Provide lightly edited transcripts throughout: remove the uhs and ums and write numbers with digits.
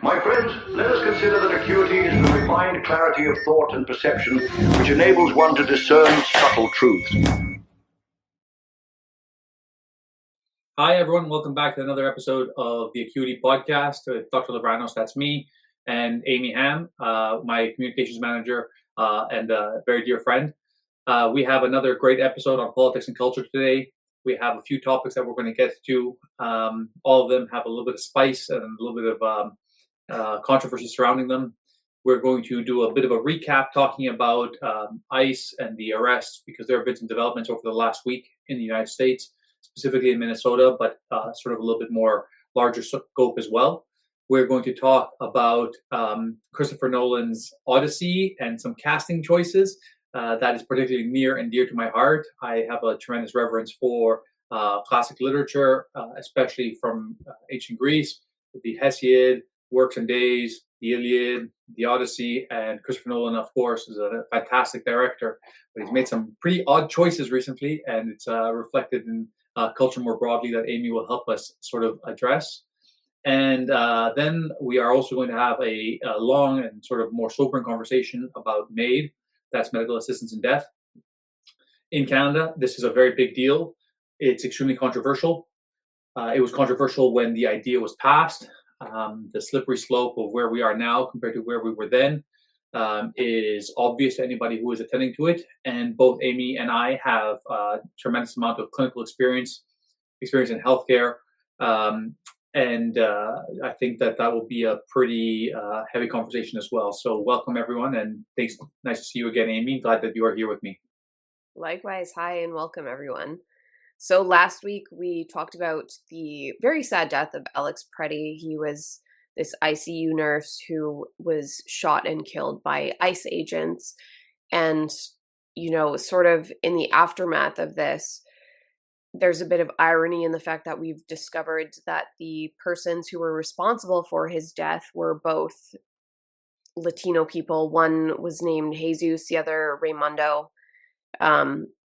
My friends, let us consider that acuity is the refined clarity of thought and perception which enables one to discern subtle truths. Hi, everyone. Welcome back to another episode of the Acuity podcast with Dr. Lavranos, that's me, and Amy Hamm, my communications manager and a very dear friend. We have another great episode on politics and culture today. We have a few topics that we're going to get to. All of them have a little bit of spice and a little bit of controversy surrounding them. We're going to do a bit of a recap talking about ICE and the arrests, because there have been some developments over the last week in the United States, specifically in Minnesota, but sort of a little bit more larger scope as well. We're going to talk about Christopher Nolan's Odyssey and some casting choices. That is particularly near and dear to my heart. I have a tremendous reverence for classic literature, especially from ancient Greece, the Hesiod, Works and Days, the Iliad, the Odyssey, and Christopher Nolan, of course, is a fantastic director, but he's made some pretty odd choices recently, and it's reflected in culture more broadly that Amy will help us sort of address. And then we are also going to have a long and sort of more sobering conversation about MAID, that's medical assistance in death. In Canada, this is a very big deal. It's extremely controversial. It was controversial when the idea was passed. The slippery slope of where we are now compared to where we were then is obvious to anybody who is attending to it. And both Amy and I have a tremendous amount of clinical experience in healthcare. And I think that will be a pretty heavy conversation as well. So welcome, everyone. And thanks. Nice to see you again, Amy. Glad that you are here with me. Likewise. Hi, and welcome, everyone. So last week we talked about the very sad death of Alex Preddy. He was this ICU nurse who was shot and killed by ICE agents. And, you know, sort of in the aftermath of this, there's a bit of irony in the fact that we've discovered that the persons who were responsible for his death were both Latino people. One was named Jesus, the other Raimundo.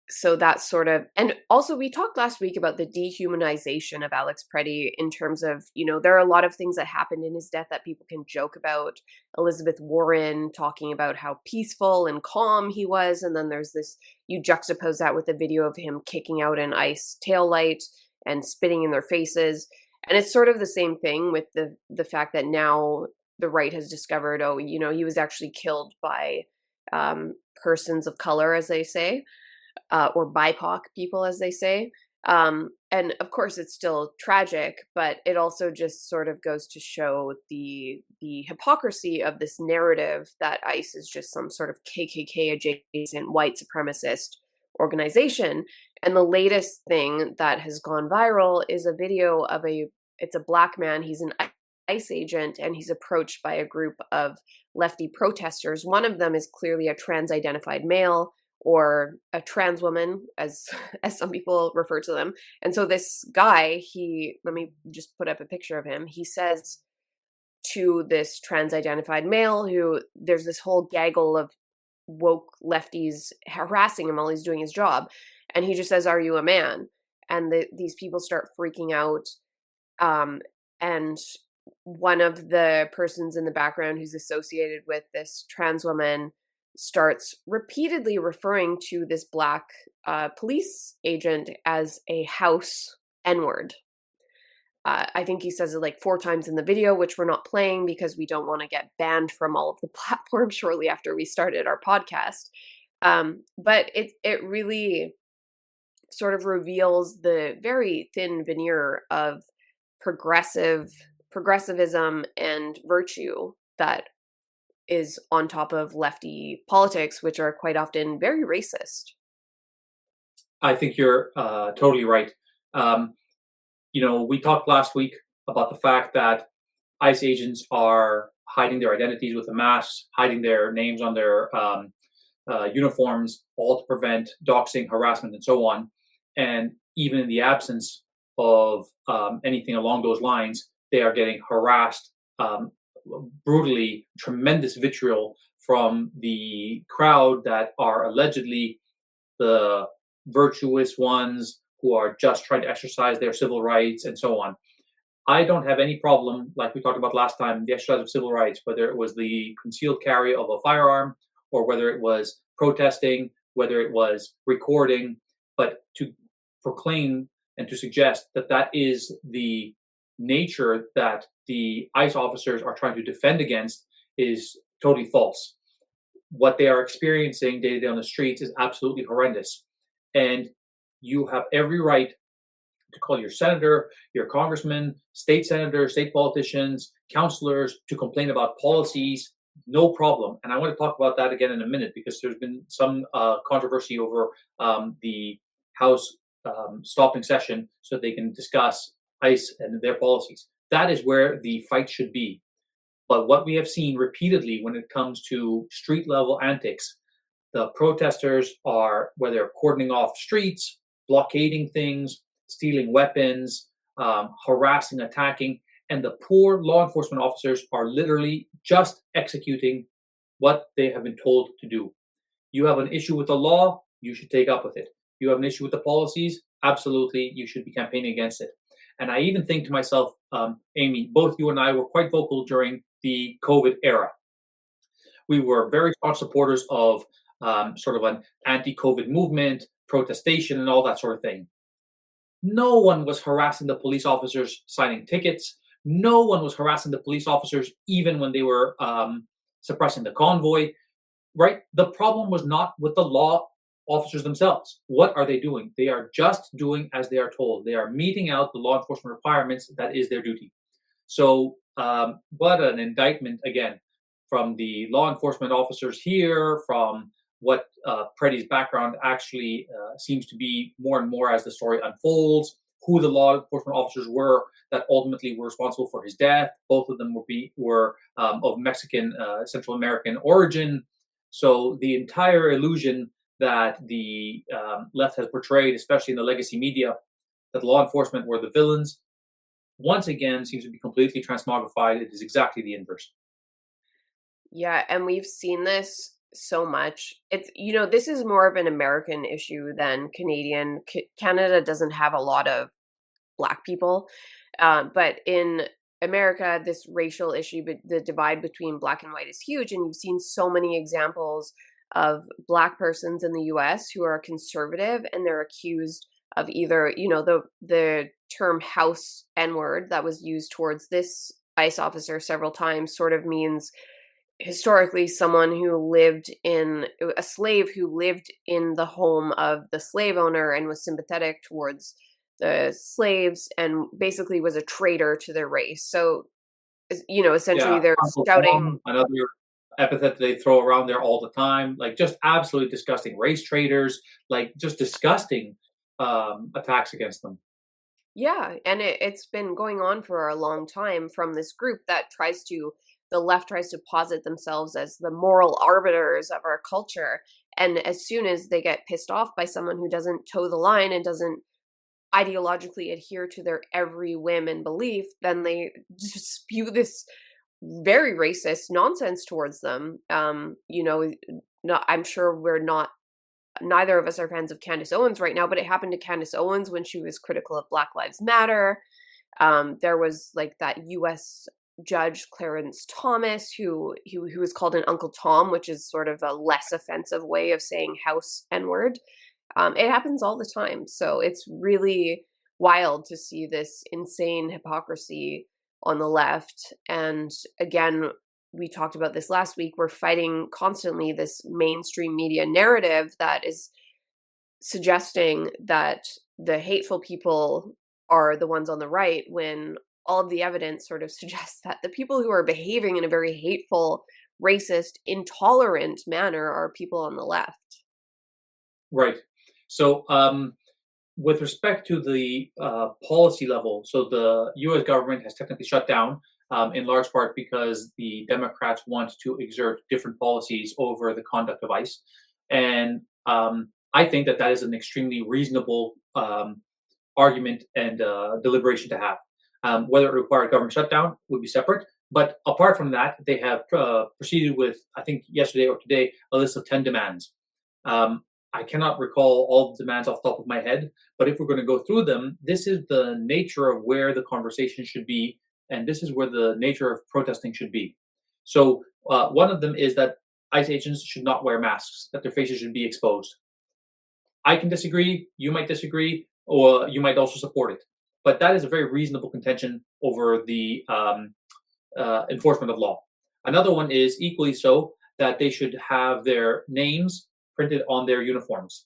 So that's sort of, and also we talked last week about the dehumanization of Alex Preddy in terms of, you know, there are a lot of things that happened in his death that people can joke about. Elizabeth Warren talking about how peaceful and calm he was. And then there's this, you juxtapose that with a video of him kicking out an ICE taillight and spitting in their faces. And it's sort of the same thing with the fact that now the right has discovered, oh, you know, he was actually killed by persons of color, as they say. Or BIPOC people, as they say. And of course, it's still tragic, but it also just sort of goes to show the hypocrisy of this narrative that ICE is just some sort of KKK adjacent white supremacist organization. And the latest thing that has gone viral is a video of it's a black man. He's an ICE agent, and he's approached by a group of lefty protesters. One of them is clearly a trans-identified male, or a trans woman, as some people refer to them. And so this guy, let me just put up a picture of him. He says to this trans-identified male, who there's this whole gaggle of woke lefties harassing him while he's doing his job. And he just says, "Are you a man?" And these people start freaking out. And one of the persons in the background who's associated with this trans woman starts repeatedly referring to this black police agent as a house N-word. I think he says it like 4 times in the video, which we're not playing because we don't want to get banned from all of the platforms shortly after we started our podcast. But it really sort of reveals the very thin veneer of progressivism and virtue that is on top of lefty politics, which are quite often very racist. I think you're totally right. You know, we talked last week about the fact that ICE agents are hiding their identities with the masks, hiding their names on their uniforms, all to prevent doxing, harassment, and so on. And even in the absence of anything along those lines, they are getting harassed brutally, tremendous vitriol from the crowd that are allegedly the virtuous ones who are just trying to exercise their civil rights and so on. I don't have any problem, like we talked about last time, the exercise of civil rights, whether it was the concealed carry of a firearm or whether it was protesting, whether it was recording, but to proclaim and to suggest that that is the nature that the ICE officers are trying to defend against is totally false. What they are experiencing day to day on the streets is absolutely horrendous. And you have every right to call your senator, your congressman, state senators, state politicians, counselors to complain about policies, no problem. And I want to talk about that again in a minute because there's been some controversy over the House stopping session so they can discuss ICE and their policies. That is where the fight should be. But what we have seen repeatedly when it comes to street level antics, the protesters are, whether they're cordoning off streets, blockading things, stealing weapons, harassing, attacking, and the poor law enforcement officers are literally just executing what they have been told to do. You have an issue with the law, you should take up with it. You have an issue with the policies, absolutely, you should be campaigning against it. And I even think to myself, Amy, both you and I were quite vocal during the COVID era. We were very staunch supporters of sort of an anti-COVID movement, protestation, and all that sort of thing. No one was harassing the police officers signing tickets. No one was harassing the police officers even when they were suppressing the convoy, right? The problem was not with the law officers themselves. What are they doing? They are just doing as they are told. They are meting out the law enforcement requirements. That is their duty. So what an indictment, again, from the law enforcement officers here, from what Preddy's background actually seems to be more and more as the story unfolds, who the law enforcement officers were that ultimately were responsible for his death. Both of them were of Mexican, Central American origin. So the entire illusion that the left has portrayed, especially in the legacy media, that law enforcement were the villains, once again seems to be completely transmogrified. It is exactly the inverse. Yeah, and we've seen this so much. It's, this is more of an American issue than Canadian. Canada doesn't have a lot of Black people, but in America, this racial issue, but the divide between Black and white is huge, and you've seen so many examples of Black persons in the U.S. who are conservative, and they're accused of either, the term "house N-word" that was used towards this ICE officer several times sort of means historically someone who lived in a slave who lived in the home of the slave owner and was sympathetic towards the slaves and basically was a traitor to their race. So, essentially they're shouting. Another epithet they throw around there all the time, like just absolutely disgusting race traitors, like just disgusting attacks against them. Yeah, and it's been going on for a long time from this group that the left tries to posit themselves as the moral arbiters of our culture. And as soon as they get pissed off by someone who doesn't toe the line and doesn't ideologically adhere to their every whim and belief, then they just spew this very racist nonsense towards them. I'm sure neither of us are fans of Candace Owens right now, but it happened to Candace Owens when she was critical of Black Lives Matter. There was like that U.S. Judge Clarence Thomas, who was called an Uncle Tom, which is sort of a less offensive way of saying house N-word. It happens all the time. So it's really wild to see this insane hypocrisy on the left. And again, we talked about this last week. We're fighting constantly this mainstream media narrative that is suggesting that the hateful people are the ones on the right, when all of the evidence sort of suggests that the people who are behaving in a very hateful, racist, intolerant manner are people on the left. Right. So with respect to the policy level, so the U.S. government has technically shut down in large part because the Democrats want to exert different policies over the conduct of ICE. And I think that is an extremely reasonable argument and deliberation to have. Whether it required government shutdown would be separate. But apart from that, they have proceeded with, I think yesterday or today, a list of 10 demands. I cannot recall all the demands off the top of my head, but if we're going to go through them, this is the nature of where the conversation should be, and this is where the nature of protesting should be. So one of them is that ICE agents should not wear masks, that their faces should be exposed. I can disagree, you might disagree, or you might also support it. But that is a very reasonable contention over the enforcement of law. Another one is equally so, that they should have their names printed on their uniforms.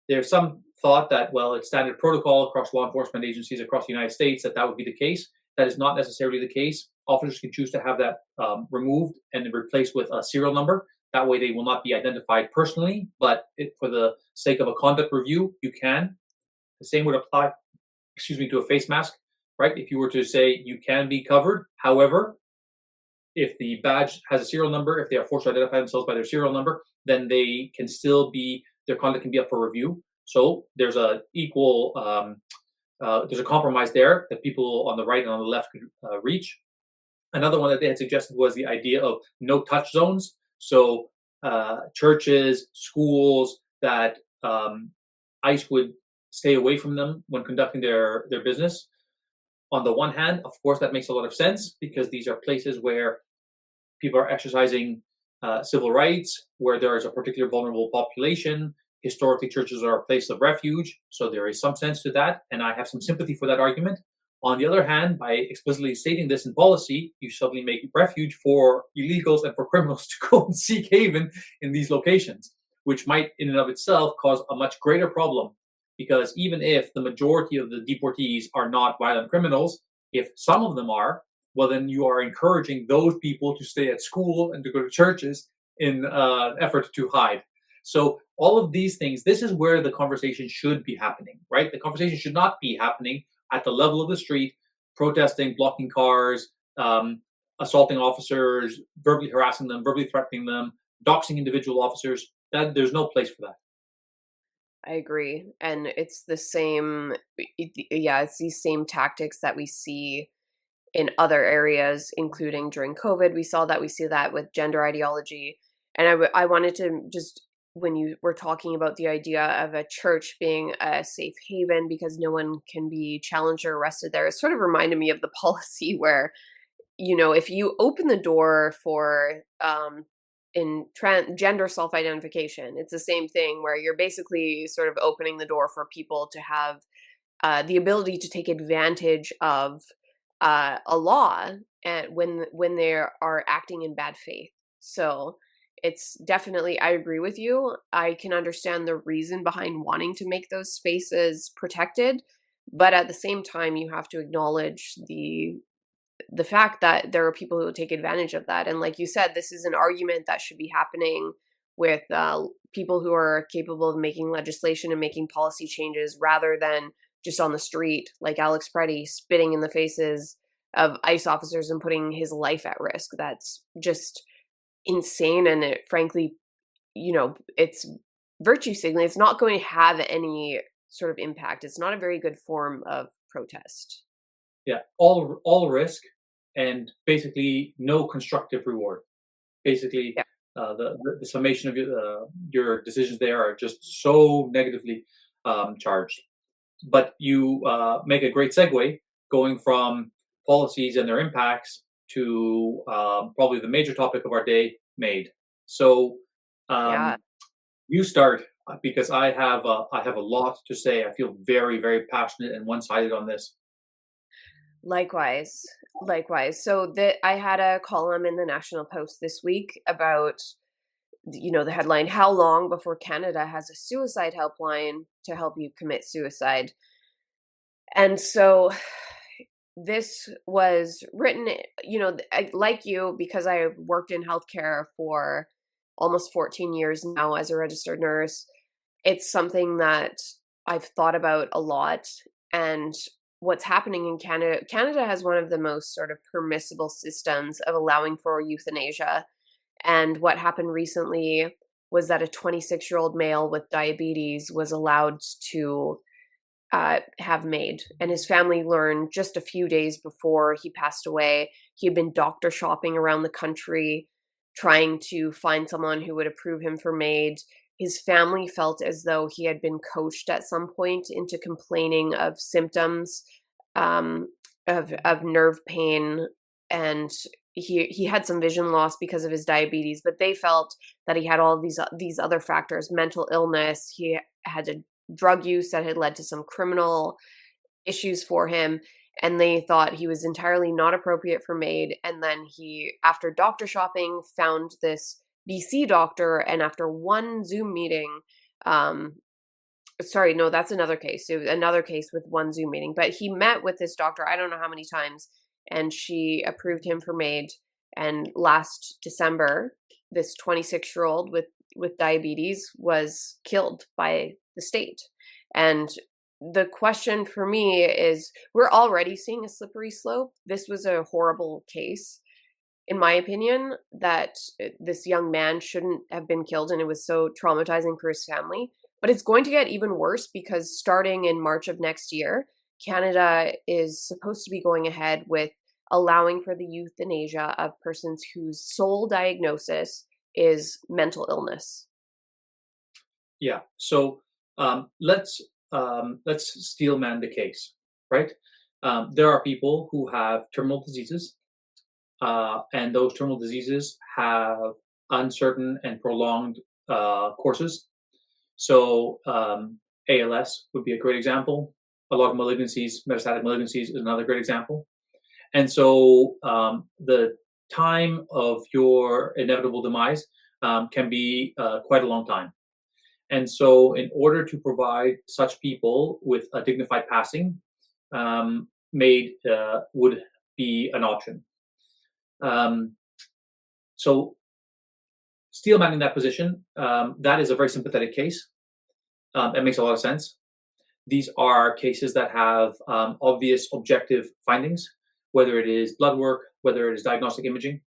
There's some thought that, well, it's standard protocol across law enforcement agencies across the United States that would be the case. That is not necessarily the case. Officers can choose to have that removed and replaced with a serial number. That way they will not be identified personally, but for the sake of a conduct review, you can. The same would apply, to a face mask, right? If you were to say you can be covered, however, if the badge has a serial number, if they are forced to identify themselves by their serial number, then they can still be, their conduct can be up for review. So there's a there's a compromise there that people on the right and on the left could reach. Another one that they had suggested was the idea of no touch zones. So churches, schools, that ICE would stay away from them when conducting their business. On the one hand, of course, that makes a lot of sense because these are places where people are exercising civil rights, where there is a particular vulnerable population. Historically, churches are a place of refuge, so there is some sense to that, and I have some sympathy for that argument. On the other hand, by explicitly stating this in policy, you suddenly make refuge for illegals and for criminals to go and seek haven in these locations, which might in and of itself cause a much greater problem. Because even if the majority of the deportees are not violent criminals, if some of them are, well, then you are encouraging those people to stay at school and to go to churches in an effort to hide. So all of these things, this is where the conversation should be happening, right? The conversation should not be happening at the level of the street, protesting, blocking cars, assaulting officers, verbally harassing them, verbally threatening them, doxing individual officers. There's no place for that. I agree. And it's the same, it's these same tactics that we see in other areas, including during COVID. We see that with gender ideology. And I wanted to just, when you were talking about the idea of a church being a safe haven because no one can be challenged or arrested there, it sort of reminded me of the policy where, if you open the door for in gender self-identification, it's the same thing where you're basically sort of opening the door for people to have the ability to take advantage of a law and when they are acting in bad faith. So it's definitely, I agree with you. I can understand the reason behind wanting to make those spaces protected, but at the same time, you have to acknowledge the fact that there are people who take advantage of that. And like you said, this is an argument that should be happening with people who are capable of making legislation and making policy changes rather than just on the street, like Alex Preddy spitting in the faces of ICE officers and putting his life at risk. That's just insane. And it, frankly, it's virtue signaling. It's not going to have any sort of impact. It's not a very good form of protest. Yeah, all risk and basically no constructive reward. Basically, Yeah. The summation of your decisions there are just so negatively charged. But you make a great segue going from policies and their impacts to probably the major topic of our day, MAID. So you start because I have a lot to say. I feel very, very passionate and one-sided on this. Likewise. So I had a column in the National Post this week about, the headline, "How long before Canada has a suicide helpline to help you commit suicide?" And so this was written, like you, because I worked in healthcare for almost 14 years now as a registered nurse. It's something that I've thought about a lot. And what's happening in Canada has one of the most sort of permissible systems of allowing for euthanasia. And what happened recently was that a 26-year-old male with diabetes was allowed to have MAID, and his family learned just a few days before he passed away. He had been doctor shopping around the country, trying to find someone who would approve him for MAID. his family felt as though he had been coached at some point into complaining of symptoms um, of nerve pain, and he had some vision loss because of his diabetes. But they felt that he had all of these other factors: mental illness. He had a drug use that had led to some criminal issues for him, and they thought he was entirely not appropriate for MAID. And then he, after doctor shopping, found this BC doctor, and after one Zoom meeting, sorry, no, that's another case. It was another case with one Zoom meeting, but he met with this doctor, I don't know how many times, and she approved him for MAID. And last December, this 26-year-old with diabetes was killed by the state. And the question for me is, we're already seeing a slippery slope. This was a horrible case, in my opinion, that this young man shouldn't have been killed, and it was so traumatizing for his family. But it's going to get even worse, because starting in March of next year, Canada is supposed to be going ahead with allowing for the euthanasia of persons whose sole diagnosis is mental illness. Yeah. So let's steelman the case, right? There are people who have terminal diseases, and those terminal diseases have uncertain and prolonged courses. So ALS would be a great example. A lot of malignancies, metastatic malignancies, is another great example. And so the time of your inevitable demise can be quite a long time. And so in order to provide such people with a dignified passing, MAID would be an option. So steelmanning that position, that is a very sympathetic case. It makes a lot of sense. These are cases that have obvious objective findings, whether it is blood work, whether it is diagnostic imaging.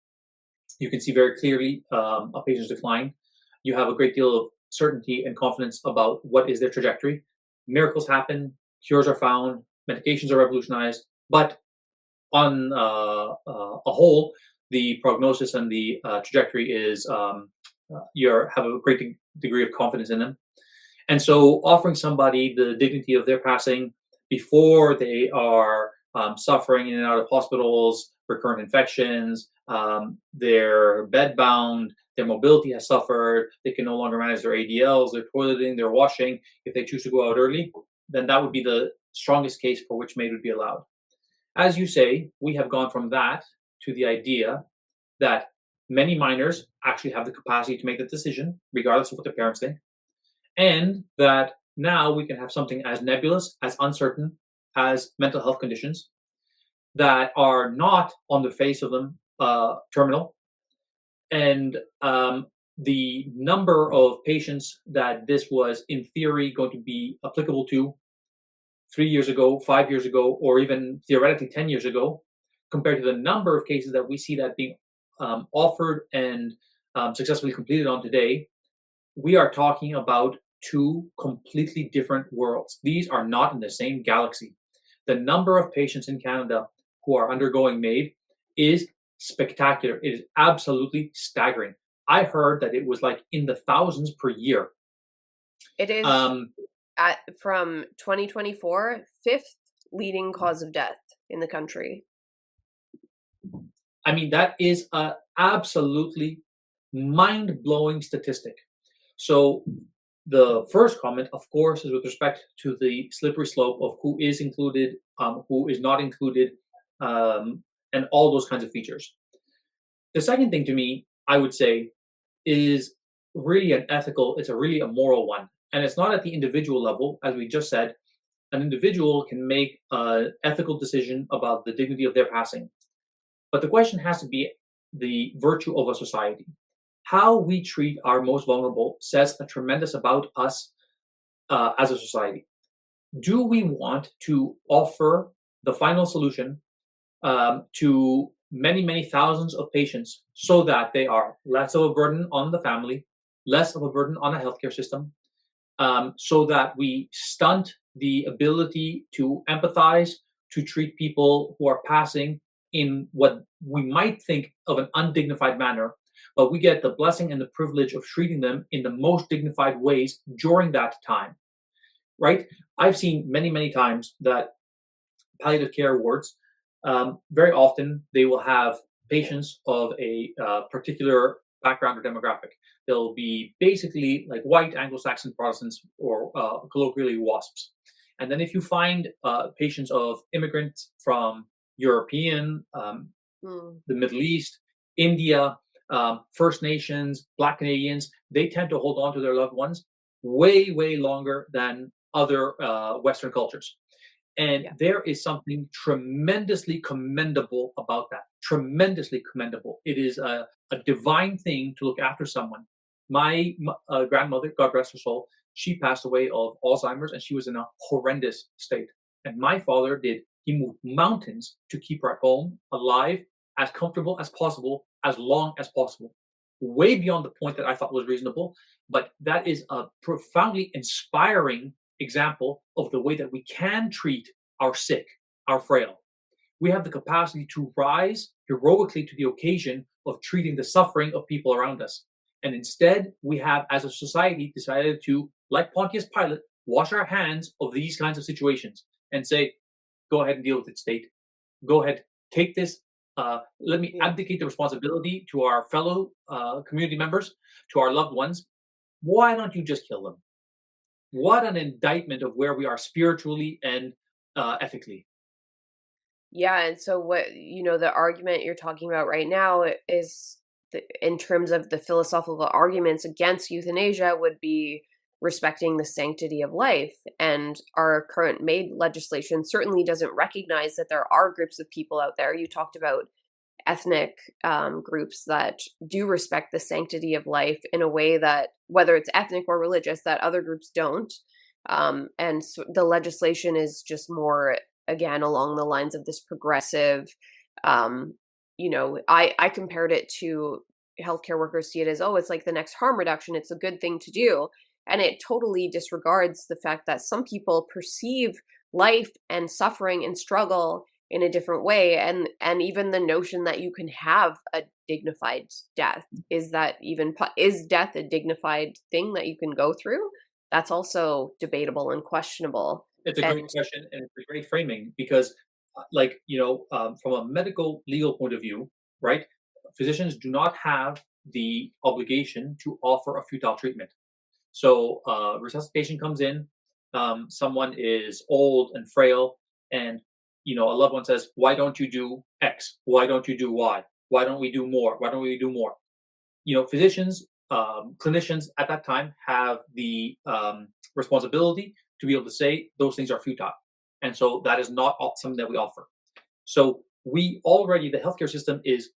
You can see very clearly a patient's decline. You have a great deal of certainty and confidence about what is their trajectory. Miracles happen, cures are found, medications are revolutionized, but on a whole, the prognosis and the trajectory is you have a great degree of confidence in them. And so offering somebody the dignity of their passing before they are suffering in and out of hospitals, recurrent infections, they're bedbound, their mobility has suffered, they can no longer manage their ADLs, their toileting, their washing. If they choose to go out early, then that would be the strongest case for which MAID would be allowed. As you say, we have gone from that to the idea that many minors actually have the capacity to make that decision, regardless of what their parents think, and that now we can have something as nebulous, as uncertain as mental health conditions that are not on the face of them terminal. And the number of patients that this was in theory going to be applicable to 3 years ago, 5 years ago, or even theoretically 10 years ago, compared to the number of cases that we see that being offered and successfully completed on today, we are talking about two completely different worlds. These are not in the same galaxy. The number of patients in Canada who are undergoing MAID is spectacular. It is absolutely staggering. I heard that it was like in the thousands per year. It is from 2024, fifth leading cause of death in the country. I mean, that is an absolutely mind-blowing statistic. So the first comment, of course, is with respect to the slippery slope of who is included, who is not included, and all those kinds of features. The second thing to me, I would say, is really it's really a moral one. And it's not at the individual level, as we just said. An individual can make an ethical decision about the dignity of their passing. But the question has to be the virtue of a society. How we treat our most vulnerable says a tremendous about us as a society. Do we want to offer the final solution to many, many thousands of patients so that they are less of a burden on the family, less of a burden on a healthcare system, so that we stunt the ability to empathize, to treat people who are passing in what we might think of an undignified manner, but we get the blessing and the privilege of treating them in the most dignified ways during that time, right? I've seen many, many times that palliative care wards, very often they will have patients of a particular background or demographic. They'll be basically like white Anglo-Saxon Protestants, or colloquially WASPs. And then if you find patients of immigrants from European, the Middle East, India, First Nations, Black Canadians, they tend to hold on to their loved ones way, way longer than other Western cultures. And there is something tremendously commendable about that. Tremendously commendable. It is a divine thing to look after someone. My grandmother, God rest her soul, she passed away of Alzheimer's, and she was in a horrendous state. And my father he moved mountains to keep her at home, alive, as comfortable as possible, as long as possible. Way beyond the point that I thought was reasonable. But that is a profoundly inspiring example of the way that we can treat our sick, our frail. We have the capacity to rise heroically to the occasion of treating the suffering of people around us. And instead, we have, as a society, decided to, like Pontius Pilate, wash our hands of these kinds of situations and say, go ahead and deal with it, state. Go ahead, take this. Let me abdicate the responsibility to our fellow community members, to our loved ones. Why don't you just kill them? What an indictment of where we are spiritually and ethically. Yeah, and so the argument you're talking about right now is, in terms of the philosophical arguments against euthanasia, would be respecting the sanctity of life. And our current MAID legislation certainly doesn't recognize that there are groups of people out there. You talked about ethnic groups that do respect the sanctity of life in a way that, whether it's ethnic or religious, that other groups don't. And so the legislation is just more, again, along the lines of this progressive, I compared it to healthcare workers see it as, oh, it's like the next harm reduction. It's a good thing to do. And it totally disregards the fact that some people perceive life and suffering and struggle in a different way. And even the notion that you can have a dignified death, is death a dignified thing that you can go through? That's also debatable and questionable. It's a great question, and it's a great framing, because from a medical legal point of view, right, physicians do not have the obligation to offer a futile treatment. So resuscitation comes in, someone is old and frail, and a loved one says, why don't you do X? Why don't you do Y? Why don't we do more? Why don't we do more? Physicians, clinicians at that time have the responsibility to be able to say those things are futile. And so that is not something that we offer. So the healthcare system is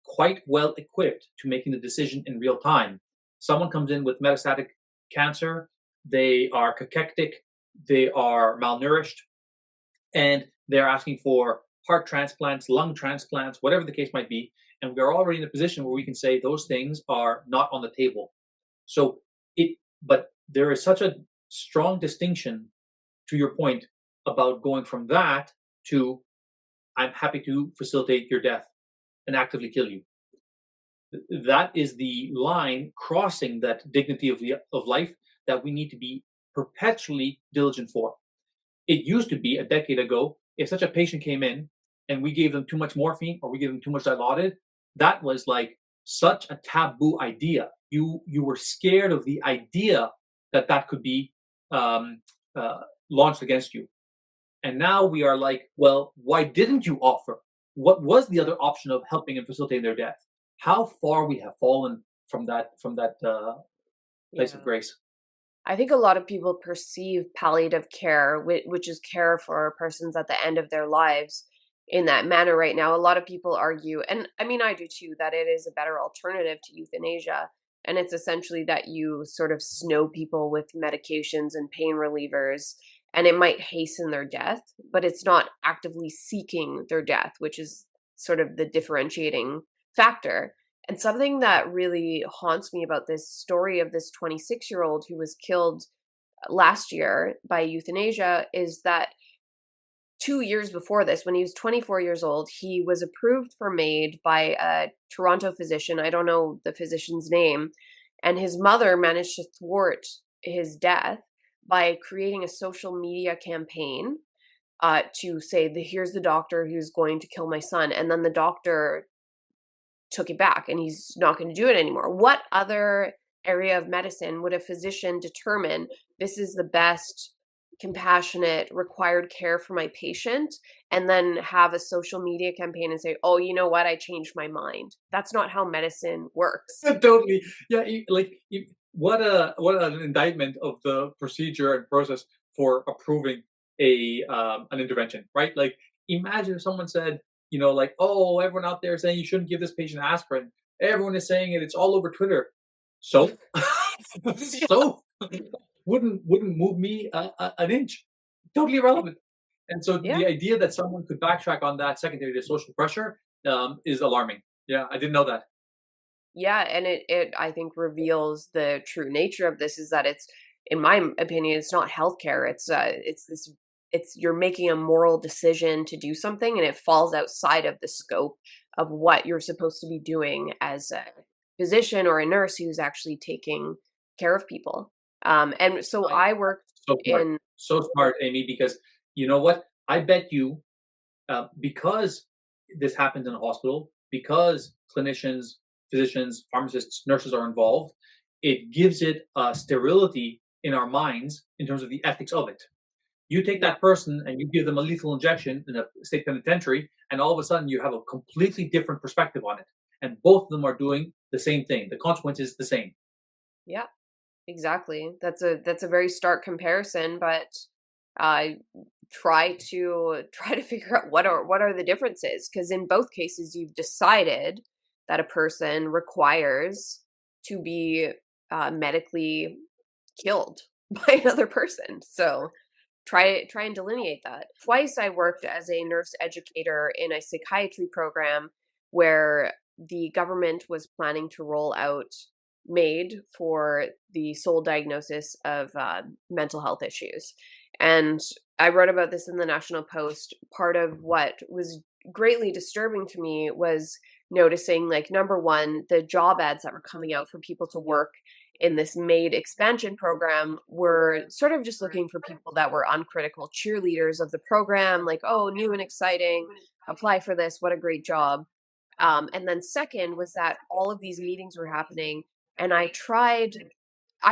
quite well equipped to making the decision in real time. Someone comes in with metastatic cancer, they are cachectic, they are malnourished, and they're asking for heart transplants, lung transplants, whatever the case might be. And we're already in a position where we can say those things are not on the table. But there is such a strong distinction, to your point, about going from that to, I'm happy to facilitate your death and actively kill you. That is the line crossing that dignity of life that we need to be perpetually diligent for. It used to be, a decade ago, if such a patient came in and we gave them too much morphine or we gave them too much Dilaudid, that was like such a taboo idea. You were scared of the idea that could be launched against you. And now we are like, well, why didn't you offer? What was the other option of helping and facilitating their death? How far we have fallen from that place of grace. I think a lot of people perceive palliative care, which is care for persons at the end of their lives, in that manner right now. A lot of people argue, and I mean, I do too, that it is a better alternative to euthanasia. And it's essentially that you sort of snow people with medications and pain relievers, and it might hasten their death, but it's not actively seeking their death, which is sort of the differentiating factor. And something that really haunts me about this story of this 26-year-old who was killed last year by euthanasia is that 2 years before this, when he was 24 years old, he was approved for MAID by a Toronto physician. I don't know the physician's name. And his mother managed to thwart his death by creating a social media campaign to say, here's the doctor who's going to kill my son. And then the doctor took it back and he's not going to do it anymore. What other area of medicine would a physician determine this is the best compassionate required care for my patient, and then have a social media campaign and say, oh, you know what, I changed my mind? That's not how medicine works. Totally. Yeah. What an indictment of the procedure and process for approving an intervention, right? Like, imagine if someone said, like, oh, everyone out there is saying you shouldn't give this patient aspirin. Everyone is saying it. It's all over Twitter. So, so wouldn't move me an inch. Totally irrelevant. And so Yeah. the idea that someone could backtrack on that secondary to social pressure is alarming. Yeah, I didn't know that. Yeah, and it I think reveals the true nature of this, is that it's, in my opinion, it's not healthcare. It's you're making a moral decision to do something, and it falls outside of the scope of what you're supposed to be doing as a physician or a nurse who's actually taking care of people. And so I worked So smart. in So smart, Amy, because you know what? I bet you, because this happens in a hospital, because clinicians, physicians, pharmacists, nurses are involved, it gives it sterility in our minds in terms of the ethics of it. You take that person and you give them a lethal injection in a state penitentiary, and all of a sudden you have a completely different perspective on it. And both of them are doing the same thing. The consequence is the same. Yeah, exactly. That's a very stark comparison, but I try to figure out what are the differences, because in both cases you've decided that a person requires to be medically killed by another person. So try and delineate that. Twice I worked as a nurse educator in a psychiatry program where the government was planning to roll out MAID for the sole diagnosis of mental health issues. And I wrote about this in the National Post. Part of what was greatly disturbing to me was noticing, like, number one, the job ads that were coming out for people to work in this MAID expansion program were sort of just looking for people that were uncritical cheerleaders of the program, like, oh, new and exciting, apply for this, what a great job. And then second was that all of these meetings were happening, and I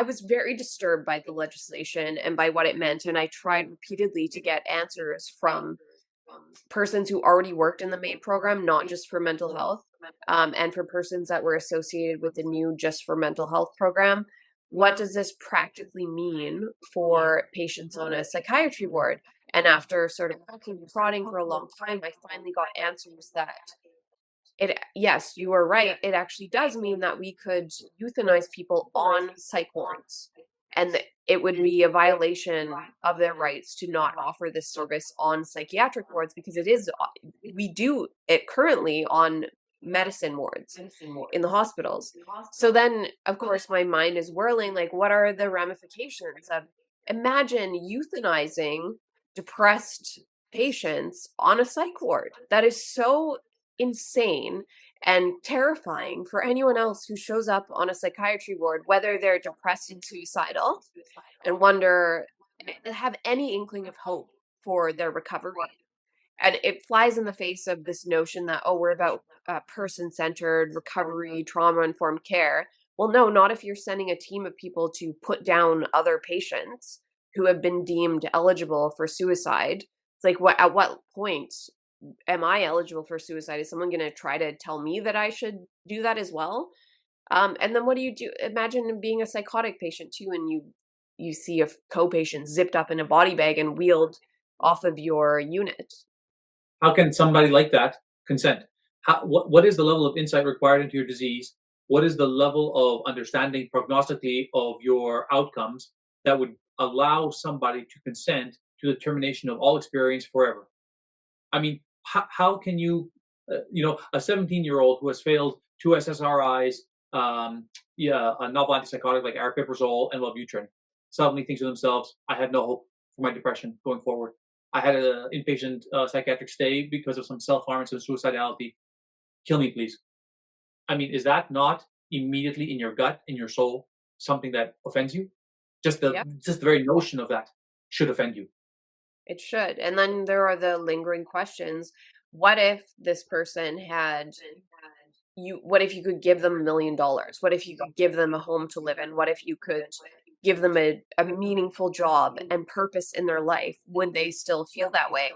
was very disturbed by the legislation and by what it meant, and I tried repeatedly to get answers from persons who already worked in the MAID program, not just for mental health, and for persons that were associated with the new Just for Mental Health program. What does this practically mean for patients on a psychiatry ward? And after sort of poking and prodding for a long time, I finally got answers that yes, you are right. It actually does mean that we could euthanize people on psych wards, and that it would be a violation of their rights to not offer this service on psychiatric wards, because we do it currently on medicine wards in the hospitals. So then, of course, my mind is whirling, like, what are the ramifications of, imagine euthanizing depressed patients on a psych ward? That is so insane and terrifying for anyone else who shows up on a psychiatry ward, whether they're depressed and suicidal, and have any inkling of hope for their recovery. And it flies in the face of this notion that, oh, we're about person-centered recovery, trauma-informed care. Well, no, not if you're sending a team of people to put down other patients who have been deemed eligible for suicide. It's like, at what point am I eligible for suicide? Is someone going to try to tell me that I should do that as well? And then what do you do? Imagine being a psychotic patient too, and you see a co-patient zipped up in a body bag and wheeled off of your unit. How can somebody like that consent? What is the level of insight required into your disease? What is the level of understanding prognostically of your outcomes that would allow somebody to consent to the termination of all experience forever? I mean, how can you, a 17-year-old who has failed 2 SSRIs, a novel antipsychotic like aripiprazole and Wellbutrin, suddenly thinks to themselves, I have no hope for my depression going forward. I had an inpatient psychiatric stay because of some self-harm and some suicidality. Kill me, please. I mean, is that not immediately in your gut, in your soul, something that offends you? Just the Yep, just the very notion of that should offend you. it should. And then there are the lingering questions. What if this person had what if you could give them $1 million? What if you could give them a home to live in? What if you could give them a meaningful job and purpose in their life? Would they still feel that way?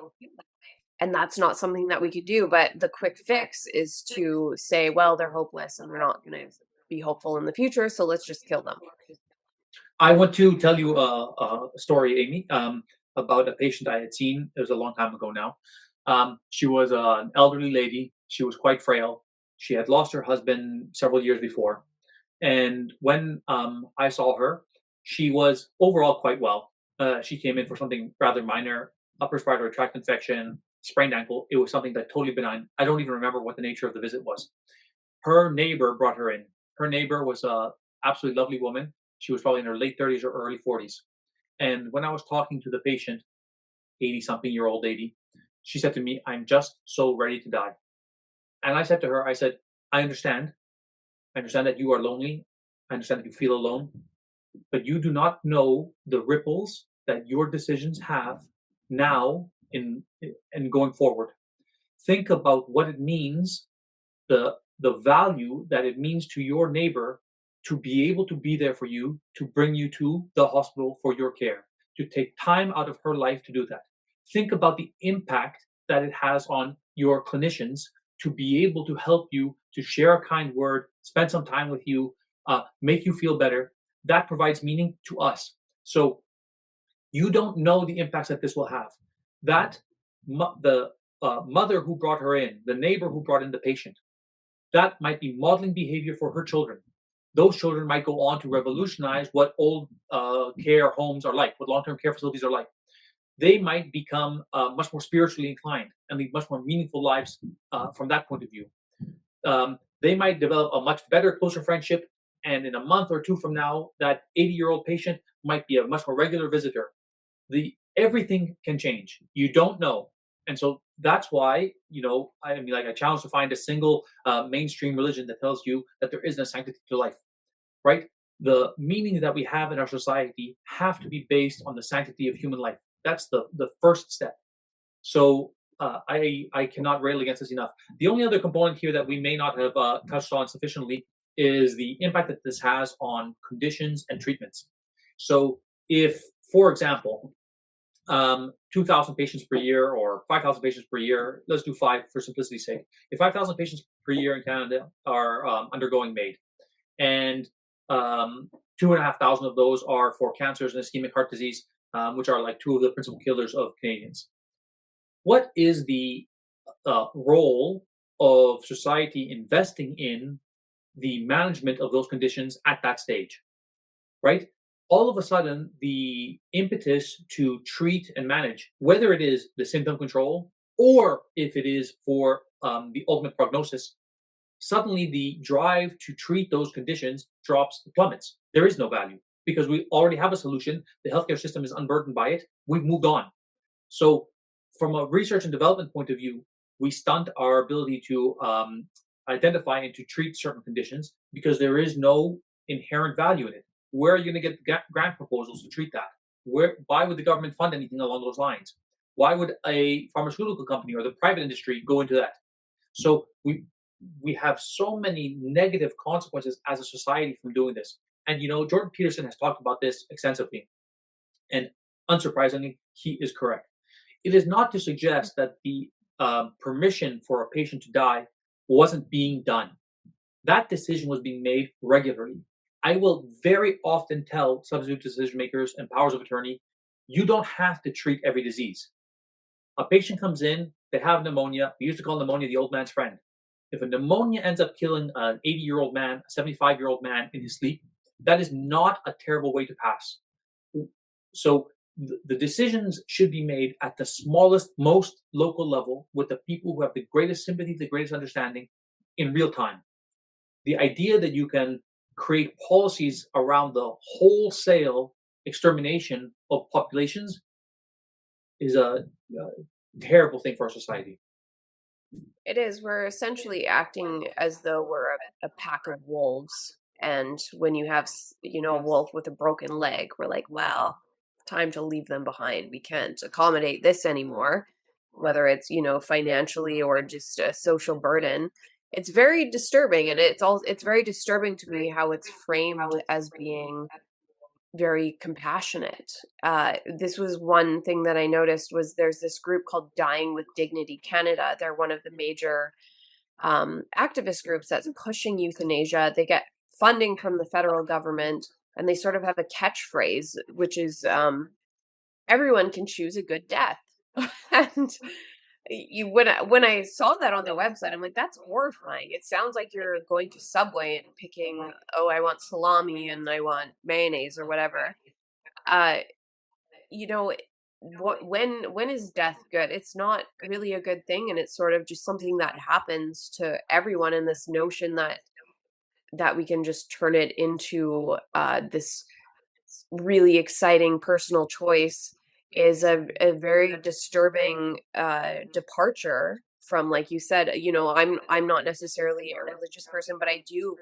And that's not something that we could do. But the quick fix is to say, well, they're hopeless and we're not going to be hopeful in the future. So let's just kill them. I want to tell you a story, Amy, about a patient I had seen. It was a long time ago now. She was an elderly lady. She was quite frail. She had lost her husband several years before. And when I saw her, she was overall quite well. She came in for something rather minor, upper respiratory tract infection, sprained ankle. It was something that totally benign. I don't even remember what the nature of the visit was. Her neighbor brought her in. Her neighbor was a absolutely lovely woman. She was probably in her late 30s or early 40s. And when I was talking to the patient, 80 something year old lady, she said to me, "I'm just so ready to die." And I said to her, I said, I understand. I understand that you are lonely. I understand that you feel alone, but you do not know the ripples that your decisions have now in going forward. Think about what it means, the value that it means to your neighbor to be able to be there for you, to bring you to the hospital for your care, to take time out of her life to do that. Think about the impact that it has on your clinicians to be able to help you, to share a kind word, spend some time with you, make you feel better. That provides meaning to us. So you don't know the impacts that this will have. That the mother who brought her in, the neighbor who brought in the patient, that might be modeling behavior for her children. Those children might go on to revolutionize what old care homes are like, what long-term care facilities are like. They might become much more spiritually inclined and lead much more meaningful lives from that point of view. They might develop a much better, closer friendship. And in a month or two from now, that 80-year-old patient might be a much more regular visitor. Everything can change. You don't know. And so that's why, I mean, like I challenge to find a single mainstream religion that tells you that there isn't a sanctity to life, right? The meaning that we have in our society have to be based on the sanctity of human life. That's the first step. So I cannot rail against this enough. The only other component here that we may not have touched on sufficiently is the impact that this has on conditions and treatments. So if, for example, 2,000 patients per year or 5,000 patients per year, let's do 5 for simplicity's sake. If 5,000 patients per year in Canada are undergoing MAID, and 2,500 of those are for cancers and ischemic heart disease, which are like two of the principal killers of Canadians. What is the role of society investing in the management of those conditions at that stage, right? All of a sudden, the impetus to treat and manage, whether it is the symptom control or if it is for the ultimate prognosis, suddenly the drive to treat those conditions plummets. There is no value because we already have a solution. The healthcare system is unburdened by it. We've moved on. So from a research and development point of view, we stunt our ability to identify and to treat certain conditions because there is no inherent value in it. Where are you going to get grant proposals to treat that? Why would the government fund anything along those lines? Why would a pharmaceutical company or the private industry go into that? So we have so many negative consequences as a society from doing this. And Jordan Peterson has talked about this extensively, and unsurprisingly, he is correct. It is not to suggest that the permission for a patient to die wasn't being done. That decision was being made regularly. I will very often tell substitute decision makers and powers of attorney, you don't have to treat every disease. A patient comes in, they have pneumonia. We used to call pneumonia the old man's friend. If a pneumonia ends up killing an 80-year-old man, a 75-year-old man in his sleep, that is not a terrible way to pass. So the decisions should be made at the smallest, most local level with the people who have the greatest sympathy, the greatest understanding in real time. The idea that you can create policies around the wholesale extermination of populations is terrible thing for our society. It is. We're essentially acting as though we're a pack of wolves. And when you have, a wolf with a broken leg, we're like, well, time to leave them behind. We can't accommodate this anymore, whether it's, financially or just a social burden. It's very disturbing. And it's very disturbing to me how it's framed as being very compassionate. This was one thing that I noticed was there's this group called Dying with Dignity Canada. They're one of the major activist groups that's pushing euthanasia. They get funding from the federal government, and they sort of have a catchphrase, which is everyone can choose a good death. And when I saw that on their website, I'm like, that's horrifying. It sounds like you're going to Subway and picking, oh, I want salami and I want mayonnaise or whatever. When is death good? It's not really a good thing, and it's sort of just something that happens to everyone. And this notion that we can just turn it into this really exciting personal choice is a very disturbing departure from, like you said, I'm not necessarily a religious person, but I do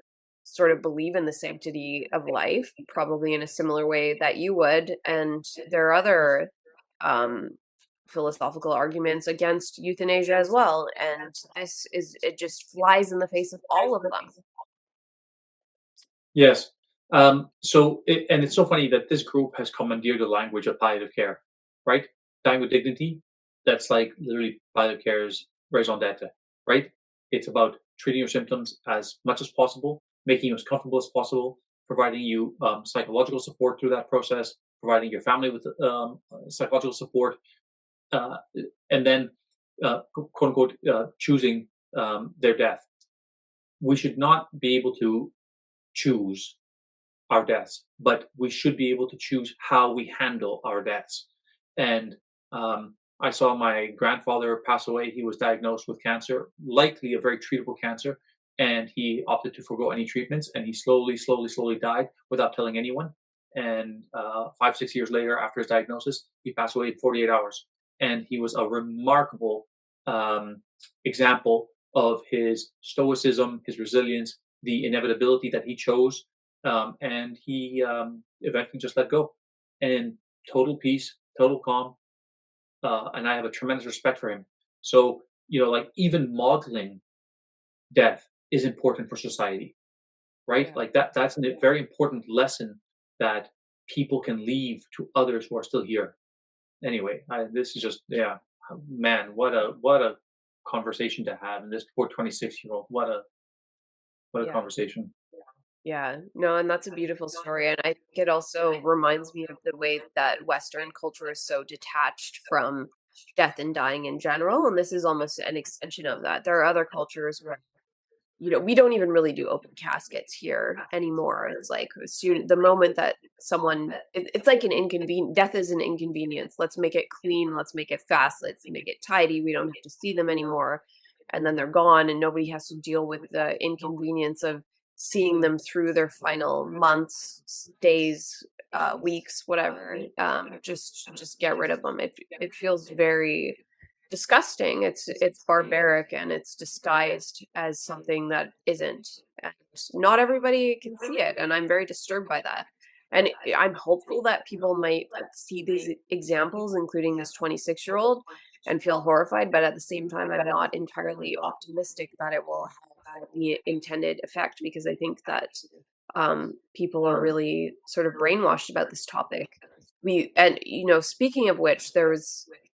sort of believe in the sanctity of life, probably in a similar way that you would. And there are other philosophical arguments against euthanasia as well. And it just flies in the face of all of them. Yes. And it's so funny that this group has commandeered the language of palliative care, right? Dying with dignity. That's like literally palliative care's raison d'etre, right? It's about treating your symptoms as much as possible, making you as comfortable as possible, providing you psychological support through that process, providing your family with psychological support, and then, quote unquote, choosing their death. We should not be able to choose our deaths, but we should be able to choose how we handle our deaths. And I saw my grandfather pass away. He was diagnosed with cancer, likely a very treatable cancer, and he opted to forgo any treatments, and he slowly died without telling anyone. And 5-6 years later, after his diagnosis, he passed away in 48 hours. And he was a remarkable example of his stoicism, his resilience, the inevitability that he chose, and he eventually just let go, and total peace, total calm, and I have a tremendous respect for him. So like even modeling death is important for society, right? Yeah. Like that's a very important lesson that people can leave to others who are still here. Anyway, this is just man, what a conversation to have, and this poor 26-year-old, what a Yeah. conversation. Yeah, no, and that's a beautiful story. And I think it also reminds me of the way that Western culture is so detached from death and dying in general. And this is almost an extension of that. There are other cultures where, we don't even really do open caskets here anymore. It's like the moment that it's like an inconvenience. Death is an inconvenience. Let's make it clean. Let's make it fast. Let's make it tidy. We don't have to see them anymore. And then they're gone, and nobody has to deal with the inconvenience of seeing them through their final months, days, weeks, whatever. Just get rid of them. It feels very disgusting. It's barbaric, and it's disguised as something that isn't. And not everybody can see it, and I'm very disturbed by that. And I'm hopeful that people might see these examples, including this 26-year-old, and feel horrified. But at the same time, I'm not entirely optimistic that it will have the intended effect, because I think that people are really sort of brainwashed about this topic. Speaking of which,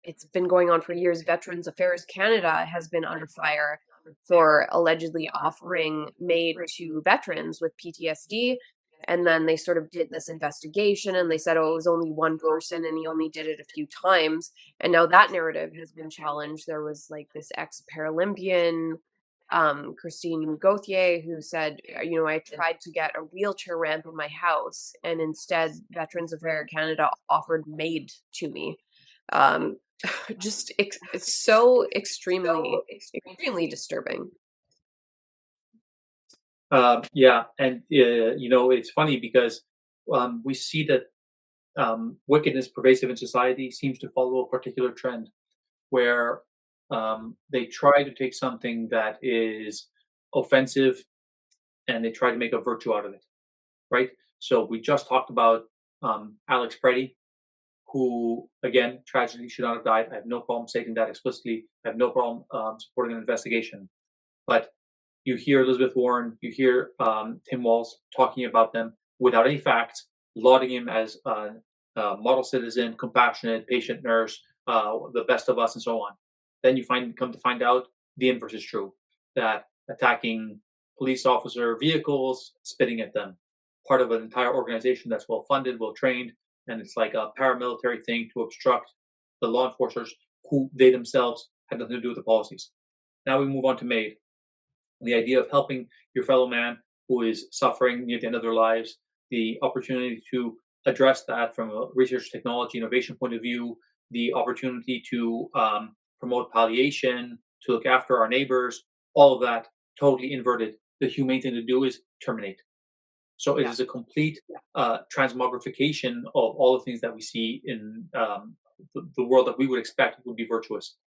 it's been going on for years. Veterans Affairs Canada has been under fire for allegedly offering MAID to veterans with PTSD. And then they sort of did this investigation, and they said, oh, it was only one person and he only did it a few times. And now that narrative has been challenged. There was like this ex-Paralympian, Christine Gauthier, who said, I tried to get a wheelchair ramp in my house, and instead Veterans Affairs Canada offered MAID to me. It's so extremely disturbing. Yeah, and it's funny because we see that wickedness pervasive in society seems to follow a particular trend. where they try to take something that is offensive and they try to make a virtue out of it, right? So we just talked about Alex Preddy, who, again, tragically should not have died. I have no problem stating that explicitly. I have no problem supporting an investigation. But you hear Elizabeth Warren, you hear Tim Walz talking about them without any facts, lauding him as a model citizen, compassionate, patient nurse, the best of us, and so on. Then you come to find out the inverse is true, that attacking police officer vehicles, spitting at them, part of an entire organization that's well funded, well trained, and it's like a paramilitary thing to obstruct the law enforcers who they themselves had nothing to do with the policies. Now we move on to MAID. The idea of helping your fellow man who is suffering near the end of their lives, the opportunity to address that from a research technology innovation point of view, the opportunity to promote palliation, to look after our neighbors, all of that totally inverted. The humane thing to do is terminate. So it is a complete transmogrification of all the things that we see in the world that we would expect would be virtuous.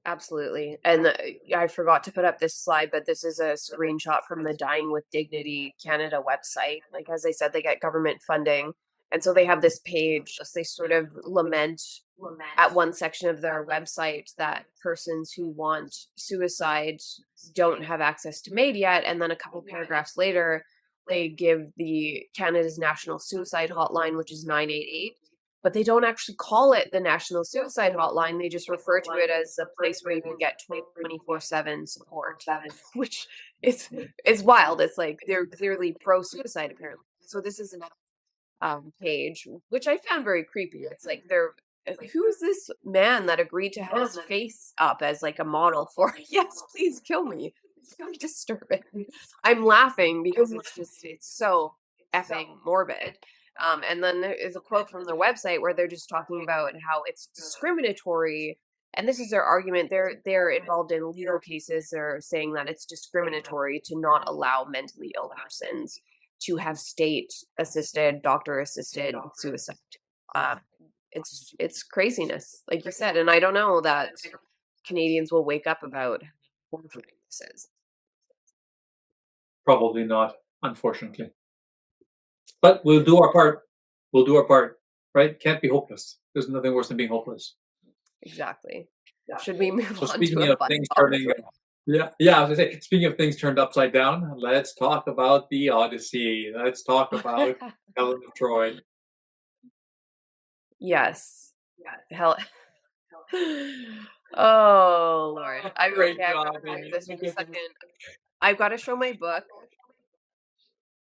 Absolutely. And I forgot to put up this slide, but this is a screenshot from the Dying with Dignity Canada website. Like, as I said, they get government funding. And so they have this page, they sort of lament at one section of their website that persons who want suicide don't have access to MAID yet. And then a couple paragraphs later, they give the Canada's National Suicide Hotline, which is 988. But they don't actually call it the National Suicide Hotline. They just refer to it as a place where you can get 24/7 support, which is wild. It's like they're clearly pro-suicide, apparently. So this is another page, which I found very creepy. It's like who is this man that agreed to have his face up as like a model for, yes, please kill me. It's very disturbing. I'm laughing because it's so effing morbid. And then there is a quote from their website where they're just talking about how it's discriminatory. And this is their argument. They're involved in legal cases. They're saying that it's discriminatory to not allow mentally ill persons to have state-assisted, doctor-assisted suicide. It's craziness, like you said. And I don't know that Canadians will wake up about how horrifying this is. Probably not, unfortunately. But we'll do our part. We'll do our part, right? Can't be hopeless. There's nothing worse than being hopeless. Exactly. Should we move on speaking to of things turning, I was gonna say, speaking of things turned upside down, let's talk about the Odyssey. Let's talk about Helen of Troy. Yes. Hell. Oh Lord. Great I've job, got to Amy. this in a second. I've got to show my book,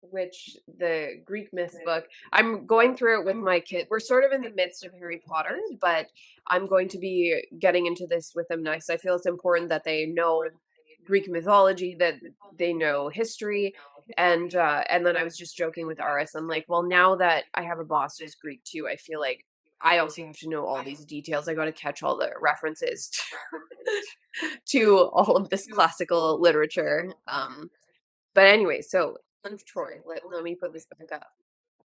which the Greek myth book. I'm going through it with my kid. We're sort of in the midst of Harry Potter, but I'm going to be getting into this with them next. I feel it's important that they know Greek mythology, that they know history, and then I was just joking with Aris. I'm like, well, now that I have a boss who's Greek too, I feel like I also have to know all these details. I got to catch all the references to all of this classical literature. But anyway, so Helen of Troy. Let me put this back up.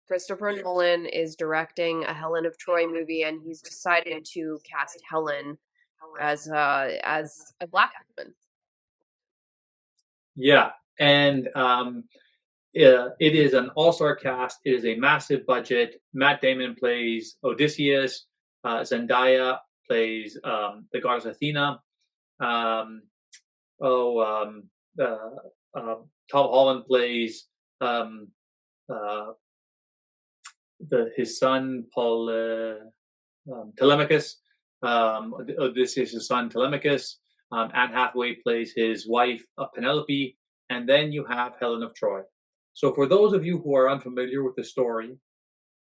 Christopher Nolan is directing a Helen of Troy movie, and he's decided to cast Helen as a Black woman. Yeah, and it is an all-star cast. It is a massive budget. Matt Damon plays Odysseus. Zendaya plays the goddess Athena. Tom Holland plays his son Telemachus. Odysseus' his son Telemachus. Anne Hathaway plays his wife Penelope, and then you have Helen of Troy. So for those of you who are unfamiliar with the story,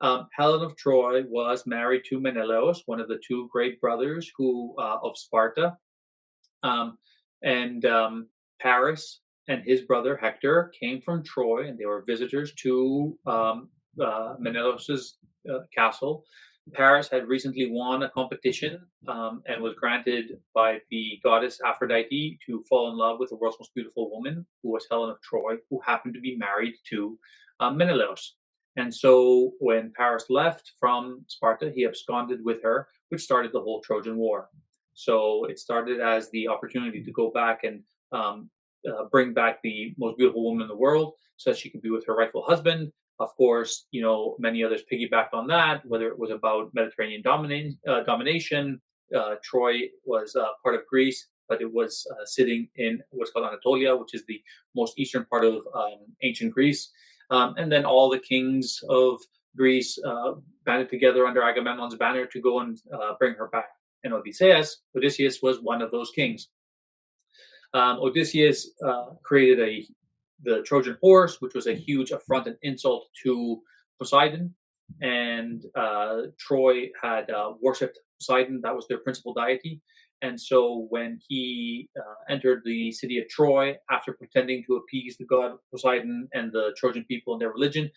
Helen of Troy was married to Menelaus, one of the two great brothers of Sparta, and Paris and his brother Hector came from Troy, and they were visitors to Menelaus's castle. Paris had recently won a competition and was granted by the goddess Aphrodite to fall in love with the world's most beautiful woman, who was Helen of Troy, who happened to be married to Menelaus. And so when Paris left from Sparta, he absconded with her, which started the whole Trojan War. So it started as the opportunity to go back and bring back the most beautiful woman in the world so that she could be with her rightful husband. Of course, many others piggybacked on that, whether it was about Mediterranean domination. Troy was part of Greece, but it was sitting in what's called Anatolia, which is the most eastern part of ancient Greece. And then all the kings of Greece banded together under Agamemnon's banner to go and bring her back. And Odysseus was one of those kings. Odysseus created the Trojan horse, which was a huge affront and insult to Poseidon. And Troy had worshipped Poseidon. That was their principal deity. And so when he entered the city of Troy, after pretending to appease the god Poseidon and the Trojan people and their religion,